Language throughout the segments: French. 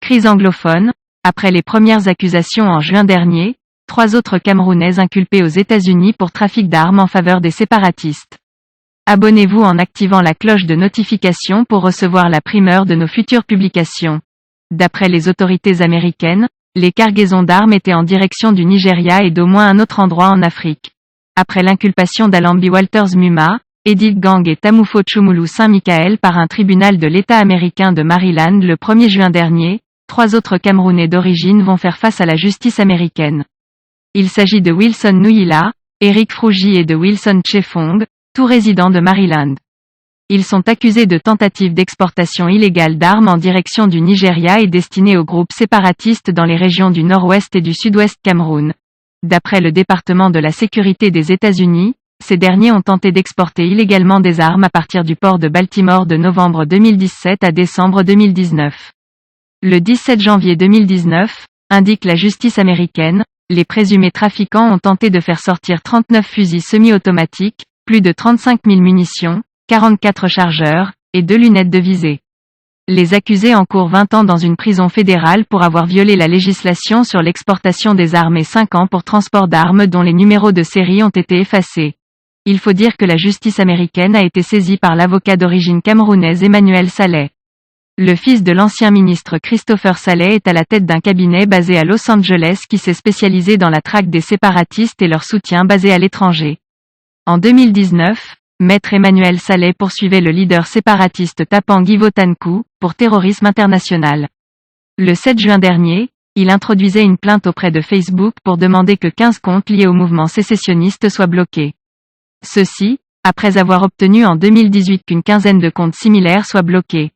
Crise anglophone. Après les premières accusations en juin dernier, 3 autres Camerounais inculpés aux États-Unis pour trafic d'armes en faveur des séparatistes. Abonnez-vous en activant la cloche de notification pour recevoir la primeur de nos futures publications. D'après les autorités américaines, les cargaisons d'armes étaient en direction du Nigeria et d'au moins un autre endroit en Afrique. Après l'inculpation d'Alambi Walters Muma, Edith Gang et Tamoufo Tchoumoulou Saint-Michael par un tribunal de l'État américain de Maryland le 1er juin dernier, 3 autres Camerounais d'origine vont faire face à la justice américaine. Il s'agit de Wilson Nuyila, Eric Frougy et de Wilson Chefong, tous résidents de Maryland. Ils sont accusés de tentative d'exportation illégale d'armes en direction du Nigeria et destinés aux groupes séparatistes dans les régions du nord-ouest et du sud-ouest Cameroun. D'après le département de la sécurité des États-Unis, ces derniers ont tenté d'exporter illégalement des armes à partir du port de Baltimore de novembre 2017 à décembre 2019. Le 17 janvier 2019, indique la justice américaine, les présumés trafiquants ont tenté de faire sortir 39 fusils semi-automatiques, plus de 35 000 munitions, 44 chargeurs, et 2 lunettes de visée. Les accusés encourent 20 ans dans une prison fédérale pour avoir violé la législation sur l'exportation des armes et 5 ans pour transport d'armes dont les numéros de série ont été effacés. Il faut dire que la justice américaine a été saisie par l'avocat d'origine camerounaise Emmanuel Saleh. Le fils de l'ancien ministre Christopher Saleh est à la tête d'un cabinet basé à Los Angeles qui s'est spécialisé dans la traque des séparatistes et leur soutien basé à l'étranger. En 2019, Maître Emmanuel Saleh poursuivait le leader séparatiste Tapangi Votankou, pour terrorisme international. Le 7 juin dernier, il introduisait une plainte auprès de Facebook pour demander que 15 comptes liés au mouvement sécessionniste soient bloqués. Ceci, après avoir obtenu en 2018 qu'une quinzaine de comptes similaires soient bloqués.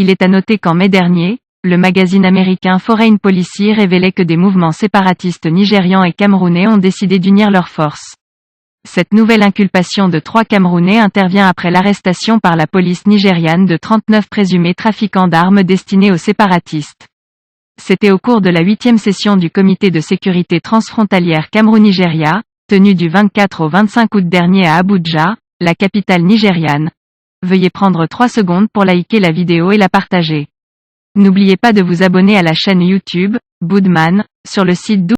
Il est à noter qu'en mai dernier, le magazine américain Foreign Policy révélait que des mouvements séparatistes nigérians et camerounais ont décidé d'unir leurs forces. Cette nouvelle inculpation de 3 Camerounais intervient après l'arrestation par la police nigériane de 39 présumés trafiquants d'armes destinés aux séparatistes. C'était au cours de la 8e session du comité de sécurité transfrontalière Cameroun-Nigeria, tenue du 24 au 25 août dernier à Abuja, la capitale nigériane. Veuillez prendre 3 secondes pour liker la vidéo et la partager. N'oubliez pas de vous abonner à la chaîne YouTube, Boudman, sur le site